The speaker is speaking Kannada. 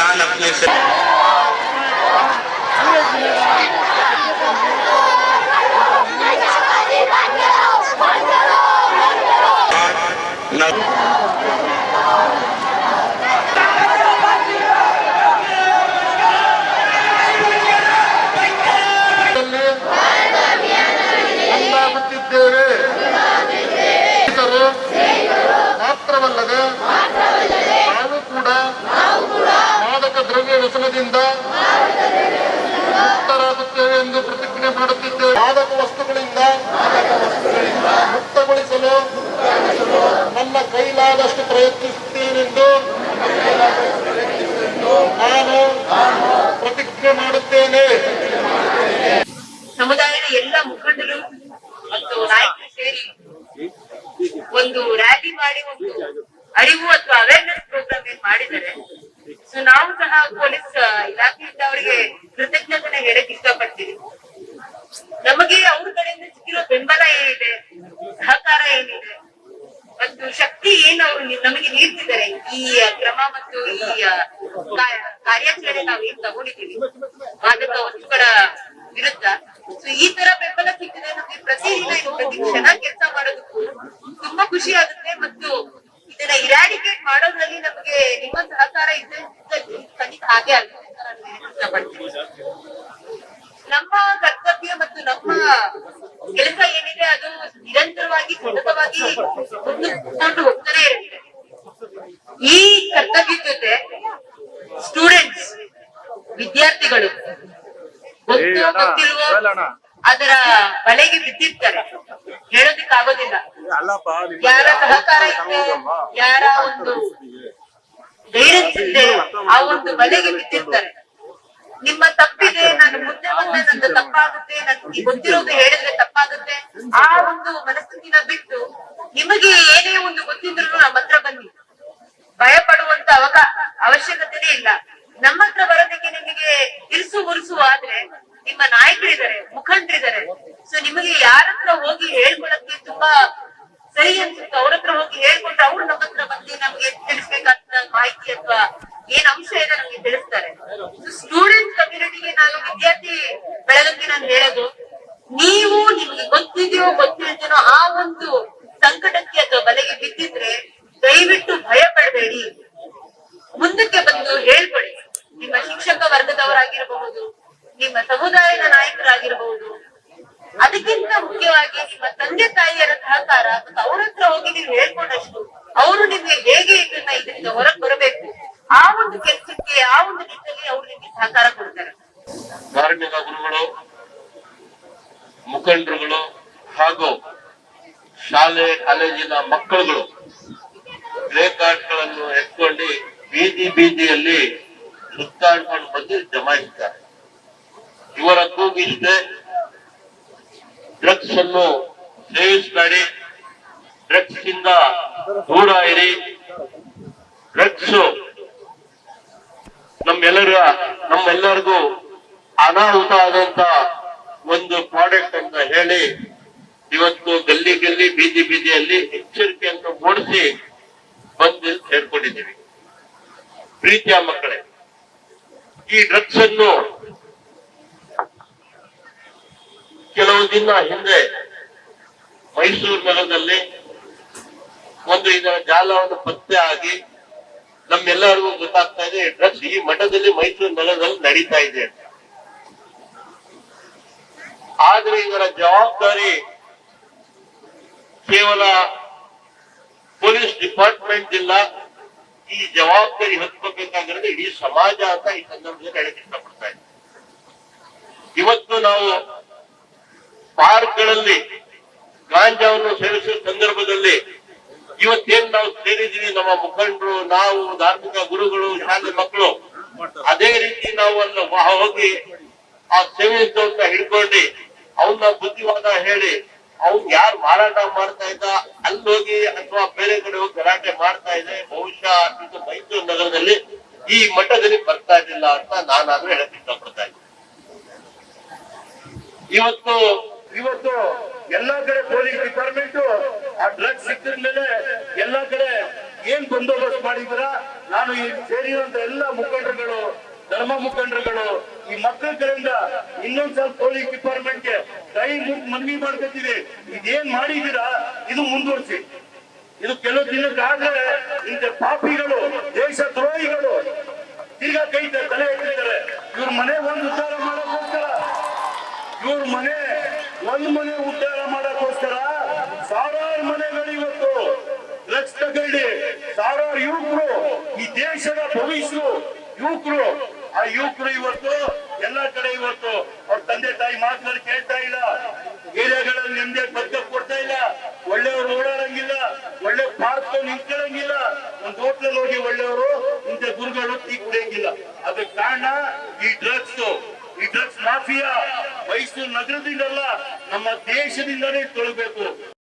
इंसान अपने से ಮುಂದಾಗುತ್ತಿದ್ದೇವೆ. ಮಾತ್ರವಲ್ಲದೆ ನಾವು ಕೂಡ ಮಾದಕ ದ್ರವ್ಯ ವ್ಯಸನದಿಂದ ಮುಕ್ತರಾಗುತ್ತೇವೆ ಎಂದು ಪ್ರತಿಜ್ಞೆ ಮಾಡುತ್ತಿದ್ದೇವೆ. ಮಾದಕ ವಸ್ತುಗಳಿಂದ ಮುಕ್ತಗೊಳಿಸಲು ನನ್ನ ಕೈಲಾದಷ್ಟು ಪ್ರಯತ್ನಿಸುತ್ತೇನೆಂದು ನಾನು ಪ್ರತಿಜ್ಞೆ ಮಾಡುತ್ತೇನೆ. ಸಮುದಾಯದ ಎಲ್ಲ ಮುಖಂಡರು ಮತ್ತು ನಾಯಕರು ಸೇರಿ ಒಂದು ರ್ಯಾಲಿ ಮಾಡಿ ಒಂದು ಅರಿವು ಅಥವಾ ಅವೇರ್ನೆಸ್ ಪ್ರೋಗ್ರಾಮ್ ಏನ್ ಮಾಡಿದ್ದಾರೆ. ಸೊ ನಾವು ಸಹ ಪೊಲೀಸ್ ಇಲಾಖೆಯಿಂದ ಅವರಿಗೆ ಕೃತಜ್ಞತೆನ ಹೇಳಕ್ ಇಷ್ಟಪಡ್ತೀವಿ. ನಮಗೆ ಅವ್ರ ಕಡೆಯಿಂದ ಸಿಕ್ಕಿರೋ ಬೆಂಬಲ ಏನಿದೆ, ಸಹಕಾರ ಏನಿದೆ ಮತ್ತು ಶಕ್ತಿ ಏನು ಅವರು ನಮಗೆ ನೀಡ್ತಿದ್ದಾರೆ ಈ ಕ್ರಮ ಮತ್ತು ಈ ಕಾರ್ಯಾಚರಣೆ ನಾವು ಏನ್ ತಗೊಂಡಿದ್ದೀವಿ ಮಾದಕ ವಸ್ತುಗಳ ವಿರುದ್ಧ. ಸೊ ಈ ತರ ಬೆಂಬಲ ಸಿಕ್ಕಿದ್ರೆ ನಮ್ಗೆ ಪ್ರತಿದಿನ ಪ್ರತಿ ಕ್ಷಣ ಕೆಲಸ ಮಾಡೋದಕ್ಕೂ ತುಂಬಾ ಖುಷಿ ಆಗುತ್ತೆ ಮತ್ತು ಇದನ್ನ ಇರಾಡಿಕೇಟ್ ಮಾಡೋದ್ರಲ್ಲಿ ನಮಗೆ ನಿಮ್ಮ ಸಹಕಾರ ಇದೆ ಖಂಡಿತ ಹಾಗೆ ಆಗುತ್ತೆ ಅಂತ ನಾನು ಇಷ್ಟಪಡ್ತೀನಿ. ನಮ್ಮ ಕರ್ತವ್ಯ ಮತ್ತು ನಮ್ಮ ಕೆಲಸ ಏನಿದೆ ಅದು ನಿರಂತರವಾಗಿ ಸತತವಾಗಿ ಮುಂದುವರಿಸಿಕೊಂಡು ಹೋಗ್ತಾನೆ ಇರುತ್ತೆ. ಈ ಕರ್ತವ್ಯ ಜೊತೆ ಸ್ಟೂಡೆಂಟ್ಸ್ ವಿದ್ಯಾರ್ಥಿಗಳು ಗೊತ್ತಿರುವ ಅದರ ಬಲೆಗೆ ಬಿದ್ದಿರ್ತಾರೆ, ಹೇಳೋದಿಕ್ಕಾಗೋದಿಲ್ಲ. ಯಾರ ಸಹಕಾರ ಇದೆ, ಯಾರ ಒಂದು ಗೈಡೆನ್ಸ್ ಇದೆ, ಆ ಒಂದು ಬಲೆಗೆ ಬಿದ್ದಿರ್ತಾರೆ. ನಿಮ್ಮ ತಪ್ಪಿದೆ, ನಾನು ಮುಂದೆ ಬಂದ್ರೆ ನಂದು ತಪ್ಪಾಗುತ್ತೆ, ನನ್ಗೆ ಗೊತ್ತಿರೋದು ಹೇಳಿದ್ರೆ ತಪ್ಪಾಗುತ್ತೆ, ಆ ಒಂದು ಮನಸ್ಥಿತಿನ ಬಿಟ್ಟು ನಿಮಗೆ ಏನೇ ಒಂದು ಗೊತ್ತಿದ್ರು ನಮ್ಮ ಹತ್ರ ಬನ್ನಿ. ಭಯ ಪಡುವಂತ ಅವಶ್ಯಕತೆನೇ ಇಲ್ಲ. ನಮ್ಮ ಹತ್ರ ಬರೋದಕ್ಕೆ ನಿಮಗೆ ಇರಿಸು ಮುರುಸು ಆದ್ರೆ ನಿಮ್ಮ ನಾಯಕರಿದ್ದಾರೆ, ಮುಖಂಡರಿದ್ದಾರೆ. ಸೊ ನಿಮಗೆ ಯಾರ ಹತ್ರ ಹೋಗಿ ಹೇಳ್ಕೊಳಕ್ಕೆ ತುಂಬಾ ಸರಿ ಅನ್ಸುತ್ತೆ ಅವ್ರ ಹತ್ರ ಹೋಗಿ ಹೇಳ್ಕೊಂಡ್ರೆ ಅವ್ರು ನಮ್ಮ ಹತ್ರ ಬಂದು ನಮ್ಗೆ ತಿಳಿಸ್ಬೇಕಾದ ಮಾಹಿತಿ ಅಥವಾ ಏನ್ ಅಂಶ ಇದೆ ನಮ್ಗೆ ತಿಳಿಸ್ತಾರೆ. ಸ್ಟೂಡೆಂಟ್ ಕಮ್ಯುನಿಟಿಗೆ ನಾನು ವಿದ್ಯಾರ್ಥಿ ಬೆಳಗಕ್ಕೆ ನಾನು ಹೇಳೋದು, ನೀವು ನಿಮ್ಗೆ ಗೊತ್ತಿದೆಯೋ ಗೊತ್ತಿಲ್ದೇನೋ ಆ ಒಂದು ಸಂಕಟಕ್ಕೆ ಅಥವಾ ಬಲೆಗೆ ಬಿದ್ದಿದ್ರೆ ದಯವಿಟ್ಟು ಭಯ ಪಡಬೇಡಿ, ಮುಂದಕ್ಕೆ ಬಂದು ಹೇಳ್ಕೊಡಿ. ನಿಮ್ಮ ಶಿಕ್ಷಕ ವರ್ಗದವರಾಗಿರಬಹುದು, ನಿಮ್ಮ ಸಮುದಾಯದ ನಾಯಕರಾಗಿರಬಹುದು, ಅದಕ್ಕಿಂತ ಮುಖ್ಯವಾಗಿ ನಿಮ್ಮ ತಂದೆ ತಾಯಿಯರ ಸಹಕಾರ ಮತ್ತು ಅವ್ರ ಹತ್ರ ಹೋಗಿ ನೀವು ಹೇಳ್ಕೊಂಡಷ್ಟು ಅವರು ನಿಮ್ಗೆ ಹೇಗೆ ಇದರಿಂದ ಹೊರಗೆ ಬರಬೇಕು ಆ ಒಂದು ಕೆಲಸಕ್ಕೆ ಆ ಒಂದು ನಿಟ್ಟಿನಲ್ಲಿ ಅವ್ರು ನಿಮ್ಗೆ ಸಹಕಾರ ಕೊಡ್ತಾರೆ. ಧಾರ್ಮಿಕ ಗುರುಗಳು, ಮುಖಂಡರುಗಳು ಹಾಗೂ ಶಾಲೆ ಕಾಲೇಜಿನ ಮಕ್ಕಳುಗಳು ಪ್ಲೇ ಕಾರ್ಡ್ಗಳನ್ನು ಎತ್ಕೊಂಡು ಬೀದಿಯಲ್ಲಿ ಸುತ್ತಾಡ್ಕೊಂಡು ಬಂದು ಜಮಾಯಿಸ್ತಾರೆ. ಇವರ ಕೂಗಿಷ್ಟೇ, ಡ್ರಗ್ಸ್ ಅನ್ನು ಸೇವಿಸಬೇಡಿ, ಡ್ರಗ್ಸ್ ಇಂದ ದೂರ ಇರಿ, ಡ್ರಗ್ಸ್ ನಮ್ಮೆಲ್ಲರಿಗೂ ಅನಾಹುತ ಆದಂತ ಒಂದು ಪ್ರಾಡಕ್ಟ್ ಅಂತ ಹೇಳಿ ಇವತ್ತು ಗಲ್ಲಿ ಬೀದಿಯಲ್ಲಿ ಎಚ್ಚರಿಕೆಯನ್ನು ಮೂಡಿಸಿ ಬಂದು ಸೇರ್ಕೊಂಡಿದ್ದೀವಿ. ಪ್ರೀತಿಯ ಮಕ್ಕಳೇ, ಈ ಡ್ರಗ್ಸ್ ಅನ್ನು ಕೆಲವು ದಿನ ಹಿಂದೆ ಮೈಸೂರು ನಗರದಲ್ಲಿ ಒಂದು ಇದರ ಜಾಲವನ್ನು ಪತ್ತೆ ಆಗಿ ನಮ್ಮೆಲ್ಲರಿಗೂ ಗೊತ್ತಾಗ್ತಾ ಇದೆ ಡ್ರಗ್ಸ್ ಈ ಮಠದಲ್ಲಿ ಮೈಸೂರು ನಗರದಲ್ಲಿ ನಡೀತಾ ಇದೆ ಅಂತ. ಆದ್ರೆ ಇದರ ಜವಾಬ್ದಾರಿ ಕೇವಲ ಪೊಲೀಸ್ ಡಿಪಾರ್ಟ್ಮೆಂಟ್ ಇಲ್ಲ, ಈ ಜವಾಬ್ದಾರಿ ಹೊತ್ಕೋಬೇಕಾಗಿರೋದು ಇಡೀ ಸಮಾಜ ಅಂತ ಈ ಸಂದರ್ಭದಲ್ಲಿ ಹೇಳಕ್ ಇಷ್ಟಪಡ್ತಾ ಇದ್ದೀನಿ. ಇವತ್ತು ನಾವು ಪಾರ್ಕ್ಗಳಲ್ಲಿ ಗಾಂಜಾವನ್ನು ಸೇವಿಸುವ ಸಂದರ್ಭದಲ್ಲಿ ಇವತ್ತೇನ್ ನಾವು ಸೇರಿದೀವಿ, ನಮ್ಮ ಮುಖಂಡರು, ನಾವು ಧಾರ್ಮಿಕ ಗುರುಗಳು, ಶಾಲೆ ಮಕ್ಕಳು, ಅದೇ ರೀತಿ ನಾವು ಅಲ್ಲಿ ಹೋಗಿ ಆ ಸೇವಿಸುವಂತ ಹಿಡ್ಕೊಂಡು ಅವನ್ನ ಬುದ್ಧಿವಾದ ಹೇಳಿ ಅವ್ನ್ ಯಾರು ಮಾರಾಟ ಮಾಡ್ತಾ ಇದ್ದ ಅಲ್ಲಿ ಹೋಗಿ ಅಥವಾ ಬೇರೆ ಕಡೆ ಹೋಗಿ ಗಲಾಟೆ ಮಾಡ್ತಾ ಇದೆ, ಬಹುಶಃ ಇದು ಮೈಸೂರು ನಗರದಲ್ಲಿ ಈ ಮಟ್ಟದಲ್ಲಿ ಬರ್ತಾ ಇರಲಿಲ್ಲ ಅಂತ ನಾನಾದ್ರೂ ಹೇಳಕ್ ಇಷ್ಟಪಡ್ತಾ ಇದ್ದೀನಿ. ಇವತ್ತು ಎಲ್ಲಾ ಕಡೆ ಪೊಲೀಸ್ ಡಿಪಾರ್ಟ್ಮೆಂಟ್ ಆ ಡ್ರಗ್ಸ್ ಸಿಕ್ಕಿದ ಮೇಲೆ ಎಲ್ಲಾ ಕಡೆ ಏನ್ ಬಂದೋಬಸ್ತ್ ಮಾಡಿದ್ರ? ನಾನು ಈ ಸೇರಿರುವಂತ ಎಲ್ಲ ಮುಖಂಡರುಗಳು, ಧರ್ಮ ಮುಖಂಡರುಗಳು, ಈ ಮಕ್ಕಳ ಕಡೆಯಿಂದ ಇನ್ನೊಂದ್ ಸ್ವಲ್ಪ ಪೊಲೀಸ್ ಡಿಪಾರ್ಟ್ಮೆಂಟ್ಗೆ ಕೈ ಮುಗಿ ಮನವಿ ಮಾಡ್ಕೊತೀವಿ. ಇದೇನ್ ಮಾಡಿದೀರಾ ಇದು ಮುಂದುವರಿಸಿ. ಇದು ಕೆಲವು ದಿನಕ್ಕಾದ್ರೆ ಇಂಥ ಪಾಪಿಗಳು, ದೇಶ ದ್ರೋಹಿಗಳು ತಿರ್ಗಾ ಕೈ ತಲೆ ಎತ್ತಿದ್ದಾರೆ. ಇವ್ರ ಮನೆ ಒಂದು ಉದ್ಧಾರ ಮಾಡೋಕ್ಕೋಸ್ಕರ, ಇವ್ರ ಮನೆ ಉದ್ಧಾರ ಮಾಡೋಕ್ಕೋಸ್ಕರ ಸಾವಿರಾರು ಮನೆಗಳು ಇವತ್ತು ಡ್ರಗ್ಸ್ ತಗೊಂಡು ಸಾವಿರಾರು ಯುವಕರು, ಈ ದೇಶದ ಭವಿಷ್ಯ ಯುವಕರು, ಆ ಯುವಕರು ಇವತ್ತು ಎಲ್ಲಾ ಕಡೆ ಇವತ್ತು ಅವ್ರ ತಂದೆ ತಾಯಿ ಮಾತುಗಳು ಕೇಳ್ತಾ ಇಲ್ಲ. ಏರಿಯಾಗಳಲ್ಲಿ ನೆಮ್ಮದಿ ಬದುಕ ಕೊಡ್ತಾ ಇಲ್ಲ. ಒಳ್ಳೆಯವರು ಓಡಾಡಂಗಿಲ್ಲ, ಒಳ್ಳೆ ಪಾರ್ಕ್ ನಿಂತ್ಕೊಳ್ಳಂಗಿಲ್ಲ. ಒಂದು ಹೋಟ್ಲಲ್ಲಿ ಹೋಗಿ ಒಳ್ಳೆಯವರು ಇಂಥ ಗುರುಗಳು ಟೀ ಕುಡಿಯಂಗಿಲ್ಲ. ಅದಕ್ಕೆ ಕಾರಣ ಈ ಡ್ರಗ್ಸ್ ಮಾಫಿಯಾ ಮೈಸೂರು ನಗರದಿಂದಲ್ಲ, ನಮ್ಮ ದೇಶದಿಂದಲೇ ತೊಳಬೇಕು.